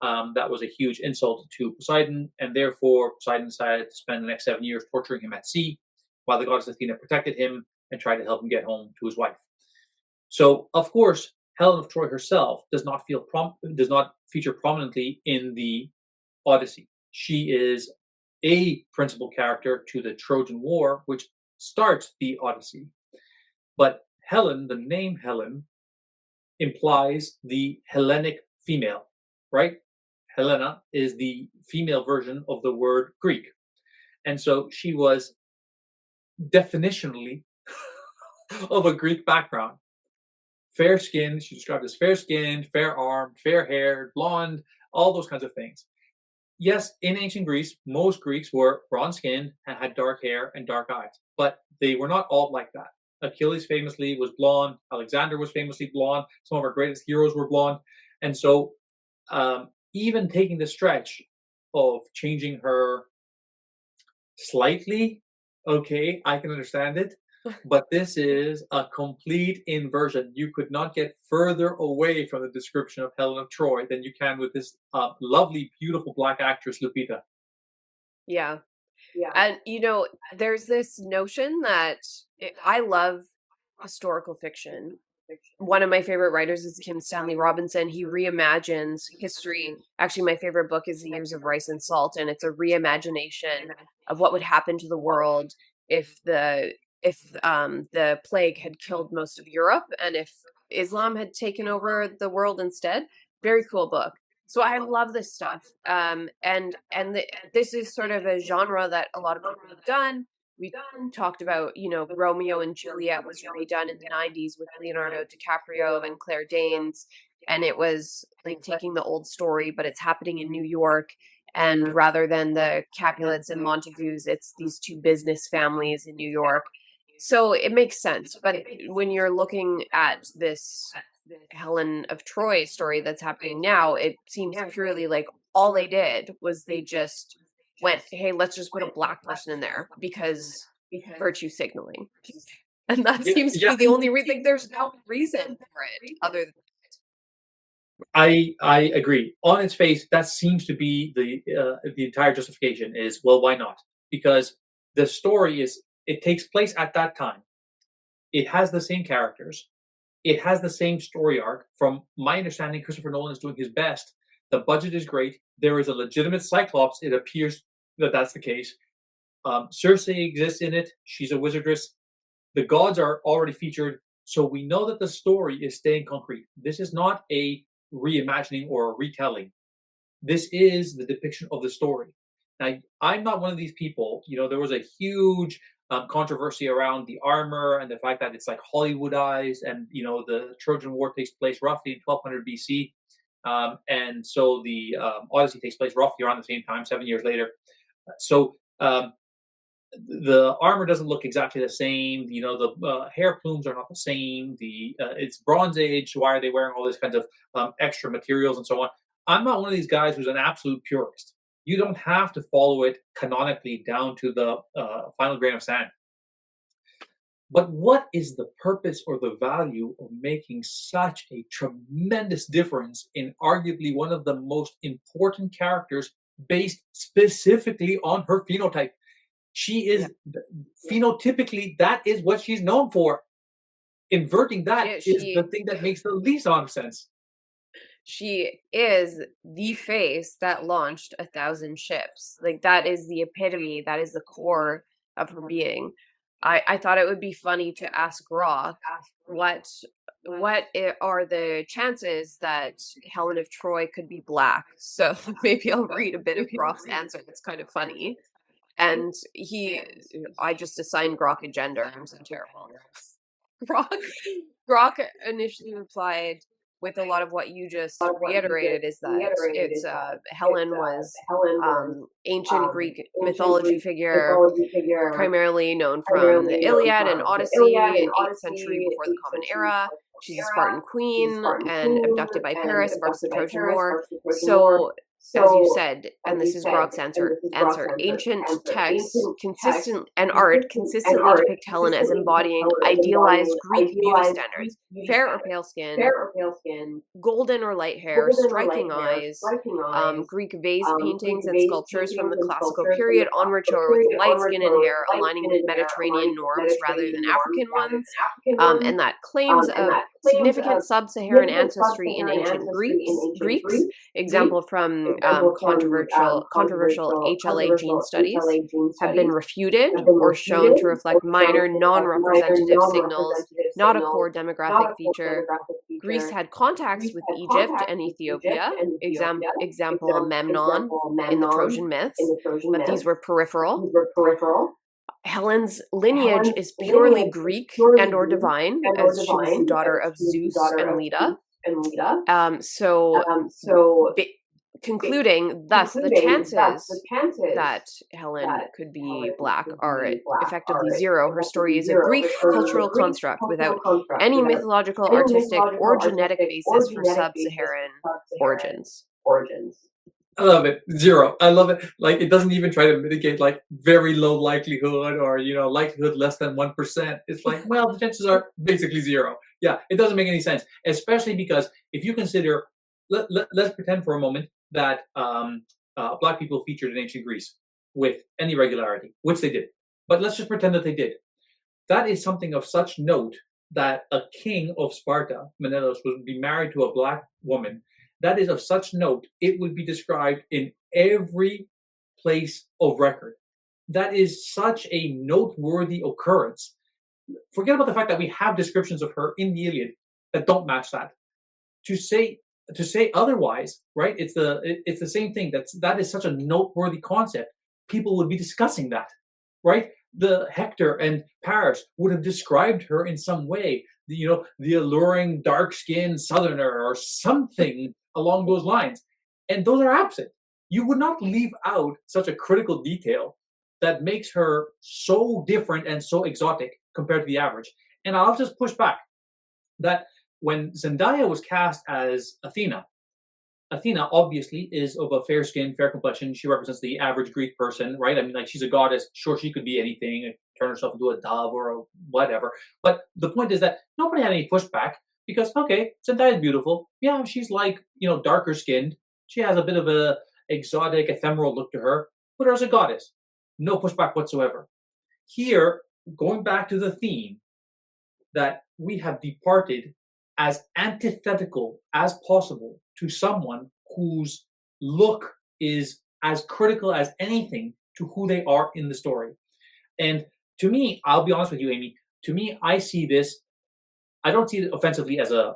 that was a huge insult to Poseidon. And therefore, Poseidon decided to spend the next 7 years torturing him at sea, while the goddess Athena protected him and tried to help him get home to his wife. So, of course, Helen of Troy herself does not feature prominently in the Odyssey. She is a principal character to the Trojan War, which starts the Odyssey. But Helen, the name Helen, implies the Hellenic female, right? Helena is the female version of the word Greek. And so she was definitionally of a Greek background. Fair skinned, she's described as fair skinned, fair armed, fair haired, blonde, all those kinds of things. Yes, in ancient Greece, most Greeks were bronze skinned and had dark hair and dark eyes, but they were not all like that. Achilles famously was blonde. Alexander was famously blonde. Some of our greatest heroes were blonde. And so even taking the stretch of changing her slightly, okay, I can understand it. But this is a complete inversion. You could not get further away from the description of Helen of Troy than you can with this lovely, beautiful black actress, Lupita. Yeah. And, there's this notion that I love historical fiction. One of my favorite writers is Kim Stanley Robinson. He reimagines history. Actually, my favorite book is The Years of Rice and Salt, and it's a reimagination of what would happen to the world if the plague had killed most of Europe and if Islam had taken over the world instead. Very cool book. So I love this stuff. This is sort of a genre that a lot of people have done. We talked about, Romeo and Juliet was redone in the 90s with Leonardo DiCaprio and Claire Danes. And it was like taking the old story, but it's happening in New York. And rather than the Capulets and Montagues, it's these two business families in New York. So it makes sense. But when you're looking at this Helen of Troy story that's happening now, it seems purely like all they did was they just went, hey, let's just put a black person in there because virtue signaling. And that seems to be the only reason. There's no reason for it other than I agree. On its face, that seems to be the entire justification is, well, why not? Because the story it takes place at that time. It has the same characters. It has the same story arc. From my understanding, Christopher Nolan is doing his best. The budget is great. There is a legitimate Cyclops. It appears that that's the case. Circe exists in it. She's a wizardress. The gods are already featured. So we know that the story is staying concrete. This is not a reimagining or a retelling. This is the depiction of the story. Now, I'm not one of these people. There was a huge controversy around the armor and the fact that it's like Hollywoodized, and the Trojan War takes place roughly in 1200 BC, and so the Odyssey takes place roughly around the same time, 7 years later. So the armor doesn't look exactly the same. The hair plumes are not the same. It's Bronze Age. So why are they wearing all these kinds of extra materials and so on? I'm not one of these guys who's an absolute purist. You don't have to follow it canonically down to the final grain of sand. But what is the purpose or the value of making such a tremendous difference in arguably one of the most important characters based specifically on her phenotype? She is phenotypically, that is what she's known for. Inverting that is the thing that makes the least amount of sense. She is the face that launched 1,000 ships. Like, that is the epitome, that is the core of her being. I thought it would be funny to ask Grok what are the chances that Helen of Troy could be black. So maybe I'll read a bit of Grok's answer. That's kind of funny. And I just assigned Grok a gender. I'm so terrible. Grok initially replied with a lot of what you just reiterated, is that it's Helen was ancient Greek mythology figure, primarily known from the Iliad and Odyssey, 8th century before the Common Era. She's a Spartan queen and abducted by Paris, sparks the Trojan War. So, as you said, and this is Grok's answer, ancient texts consistent and art consistently depict Helen as embodying idealized Greek beauty standards: fair or pale skin, golden or light hair, striking eyes. Greek vase paintings and sculptures from the classical period onward show her with light skin and hair aligning with Mediterranean norms rather than African ones, and that claims of significant sub-Saharan ancestry in ancient Greeks. Example from controversial HLA gene studies have been refuted or shown to reflect minor non-representative signals, not a core demographic feature. Greece had contacts with Egypt and Ethiopia, example Memnon in the Trojan myths, but these were peripheral. Helen's lineage is purely Greek and or divine, as she was the daughter of Zeus and Leda. Concluding, thus, the chances that Helen could be black are effectively zero. Her story is a Greek cultural construct without any mythological, artistic, or genetic basis for sub-Saharan origins. I love it. Zero. I love it. Like, it doesn't even try to mitigate like very low likelihood or, likelihood less than 1%. It's like, well, the chances are basically zero. Yeah, it doesn't make any sense, especially because if you consider, let's pretend for a moment that black people featured in ancient Greece with any regularity, which they did. But let's just pretend that they did. That is something of such note that a king of Sparta, Menelaus, would be married to a black woman. That is of such note, it would be described in every place of record. That is such a noteworthy occurrence. Forget about the fact that we have descriptions of her in the Iliad that don't match that. To say otherwise, right? It's the same thing. That is such a noteworthy concept. People would be discussing that, right? The Hector and Paris would have described her in some way. The alluring dark-skinned southerner or something along those lines. And those are absent. You would not leave out such a critical detail that makes her so different and so exotic compared to the average. And I'll just push back that when Zendaya was cast as Athena obviously is of a fair skin, fair complexion. She represents the average Greek person, right? I mean, like, she's a goddess. Sure, she could be anything, turn herself into a dove or a whatever. But the point is that nobody had any pushback because, okay, Zendaya is beautiful. Yeah, she's like, darker skinned. She has a bit of a exotic, ephemeral look to her. Put her as a goddess. No pushback whatsoever. Here, going back to the theme that we have departed as antithetical as possible to someone whose look is as critical as anything to who they are in the story. And to me, I'll be honest with you, Amy, to me, I see this, I don't see it offensively as a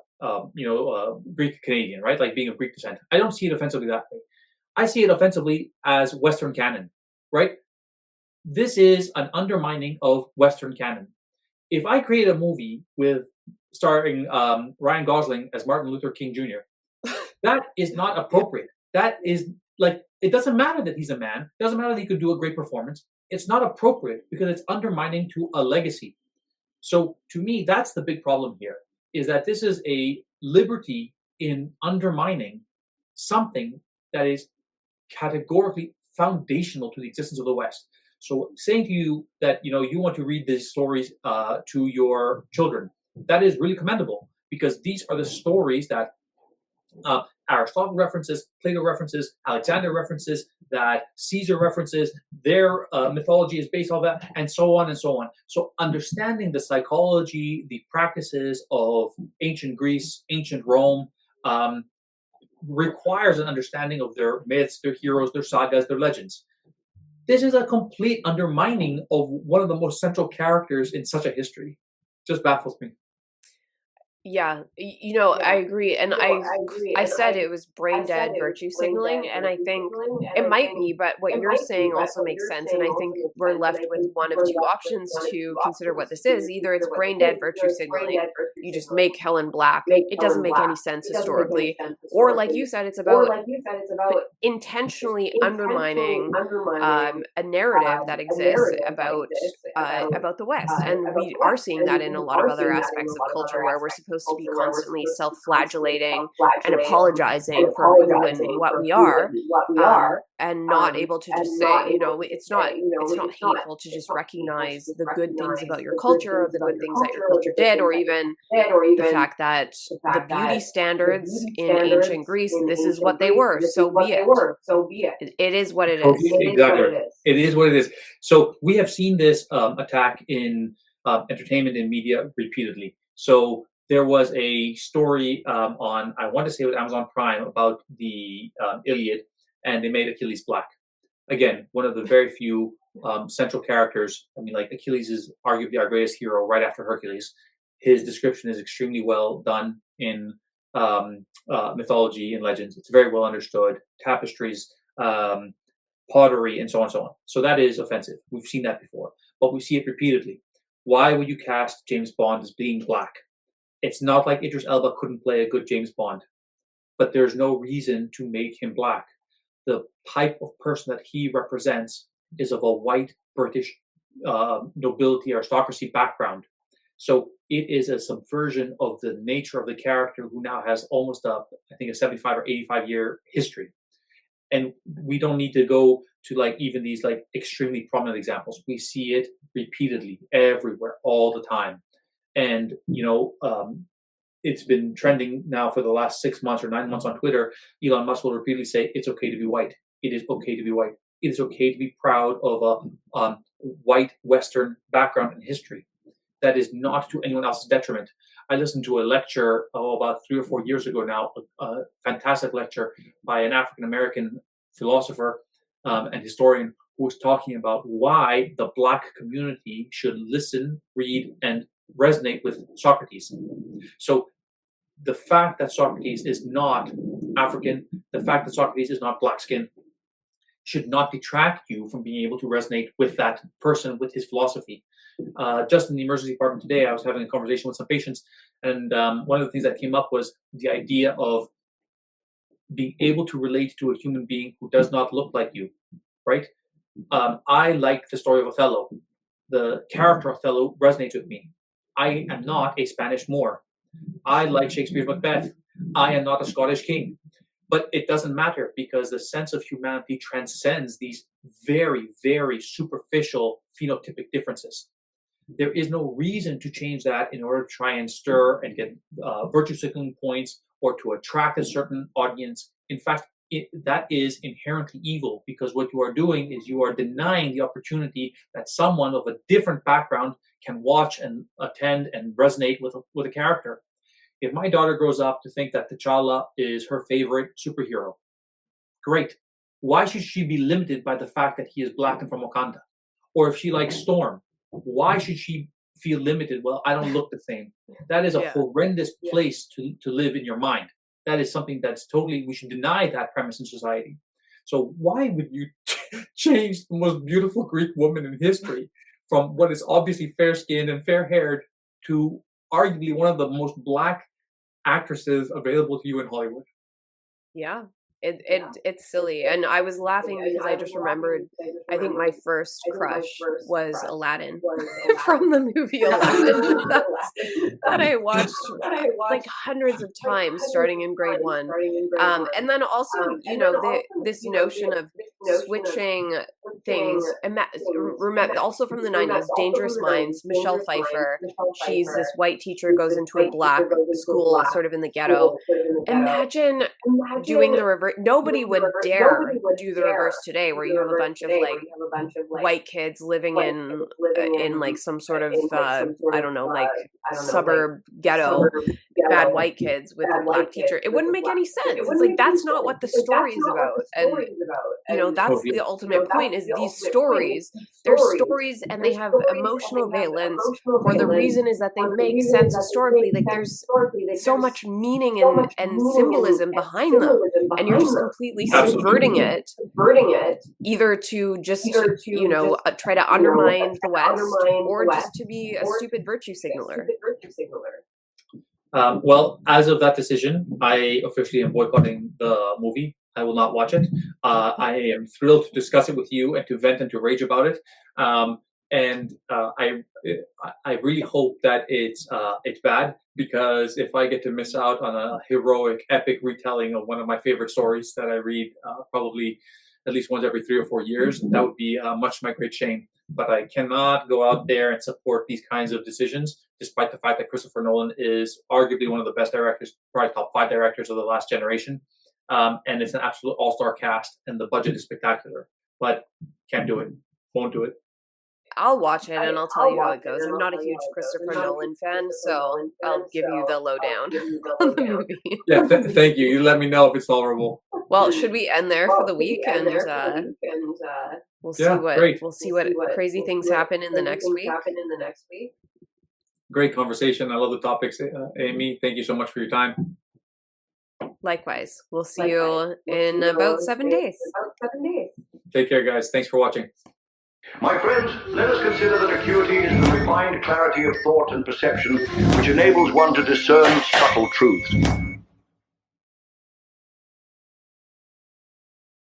Greek Canadian, right? Like being of Greek descent. I don't see it offensively that way. I see it offensively as Western canon, right? This is an undermining of Western canon. If I create a movie starring Ryan Gosling as Martin Luther King Jr., that is not appropriate. That is like, it doesn't matter that he's a man. It doesn't matter that he could do a great performance. It's not appropriate because it's undermining to a legacy. So to me, that's the big problem here, is that this is a liberty in undermining something that is categorically foundational to the existence of the West. So saying to you that, you want to read these stories to your children, that is really commendable, because these are the stories that Aristotle references, Plato references, Alexander references, that Caesar references, their mythology is based on that, and so on and so on. So understanding the psychology, the practices of ancient Greece, ancient Rome, requires an understanding of their myths, their heroes, their sagas, their legends. This is a complete undermining of one of the most central characters in such a history. Just baffles me. Yeah, I agree, and I said it was brain dead virtue signaling, and I think it might be, but what you're saying also makes sense, and I think we're left with one of two options to consider what this is. Either it's brain dead virtue signaling, you just make Helen black, it doesn't make any sense historically, or like you said, it's about intentionally undermining a narrative that exists about the West, and we are seeing that in a lot of other aspects of culture where we're supposed to be constantly self-flagellating and apologizing for who and what we are, and not able to just say, it's not hateful to just recognize the good things about your culture or the good things that your culture did, or even the fact that the beauty standards in ancient Greece, this is what they were, so be it. It is what it is. Exactly. It is what it is. So we have seen this attack in entertainment and media repeatedly. So there was a story on, I want to say, with Amazon Prime about the Iliad, and they made Achilles black. Again, one of the very few central characters. I mean, like, Achilles is arguably our greatest hero right after Hercules. His description is extremely well done in mythology and legends. It's very well understood. Tapestries, pottery, and so on and so on. So that is offensive. We've seen that before, but we see it repeatedly. Why would you cast James Bond as being black? It's not like Idris Elba couldn't play a good James Bond, but there's no reason to make him black. The type of person that he represents is of a white British nobility, aristocracy background. So it is a subversion of the nature of the character, who now has almost a 75 or 85 year history. And we don't need to go to like even these like extremely prominent examples. We see it repeatedly everywhere all the time. And, it's been trending now for the last 6 months or 9 months on Twitter. Elon Musk will repeatedly say, it's okay to be white. It is okay to be white. It is okay to be proud of a white Western background in history. That is not to anyone else's detriment. I listened to a lecture about 3 or 4 years ago now, a fantastic lecture by an African-American philosopher and historian, who was talking about why the Black community should listen, read, and resonate with Socrates. So the fact that Socrates is not African, the fact that Socrates is not black skin, should not detract you from being able to resonate with that person, with his philosophy. Just in the emergency department today, I was having a conversation with some patients, and one of the things that came up was the idea of being able to relate to a human being who does not look like you, right? I like the story of Othello. The character Othello resonates with me. I am not a Spanish Moor. I like Shakespeare's Macbeth. I am not a Scottish king. But it doesn't matter, because the sense of humanity transcends these very, very superficial phenotypic differences. There is no reason to change that in order to try and stir and get virtue signaling points or to attract a certain audience. In fact, that is inherently evil, because what you are doing is you are denying the opportunity that someone of a different background can watch and attend and resonate with a character. If my daughter grows up to think that T'Challa is her favorite superhero, great. Why should she be limited by the fact that he is black and from Wakanda? Or if she likes Storm, why should she feel limited? Well, I don't look the same. That is a horrendous place to live in your mind. That is something that's totally, we should deny that premise in society. So why would you change the most beautiful Greek woman in history from what is obviously fair-skinned and fair-haired to arguably one of the most black actresses available to you in Hollywood? Yeah. It's silly, and I was laughing because I just remembered, I think my first crush was Aladdin from the movie Aladdin that I watched like hundreds of times starting in grade 1, and then also this notion of switching things. Remember, also from the 90s, Dangerous Minds, Michelle Pfeiffer. She's this white teacher, goes into a black school, sort of in the ghetto. Imagine doing the reverse. Nobody would dare do the reverse today, where you have a bunch of like white kids living in like some sort of I don't know, like suburb ghetto, bad white kids with a black teacher. It wouldn't make any sense. It's like, that's not what the story is about. And, you know, that's the ultimate point, is these stories, they're stories and they have emotional valence for the reason is that they make sense historically. Like, there's so much meaning and symbolism behind them. And you're just completely subverting it, either to just, you know, try to undermine the West, or just to be a stupid virtue signaler. Well, as of that decision, I officially am boycotting the movie. I will not watch it. I am thrilled to discuss it with you and to vent and to rage about it. And I really hope that it's bad, because if I get to miss out on a heroic, epic retelling of one of my favorite stories that I read probably at least once every 3 or 4 years, that would be much to my great shame. But I cannot go out there and support these kinds of decisions, despite the fact that Christopher Nolan is arguably one of the best directors, probably top 5 directors of the last generation. And it's an absolute all-star cast, and the budget is spectacular. But can't do it. Won't do it. I'll watch it and I'll tell you how it goes. I'm not a huge Christopher Nolan fan, so I'll give you the lowdown on the movie. Yeah, thank you. You let me know if it's tolerable. Well, should we end there for the week, and we'll see what crazy things happen in the next week. Great conversation. I love the topics, Amy. Thank you so much for your time. Likewise. We'll see you in about 7 days. Take care, guys. Thanks for watching. My friends, let us consider that acuity is the refined clarity of thought and perception which enables one to discern subtle truths.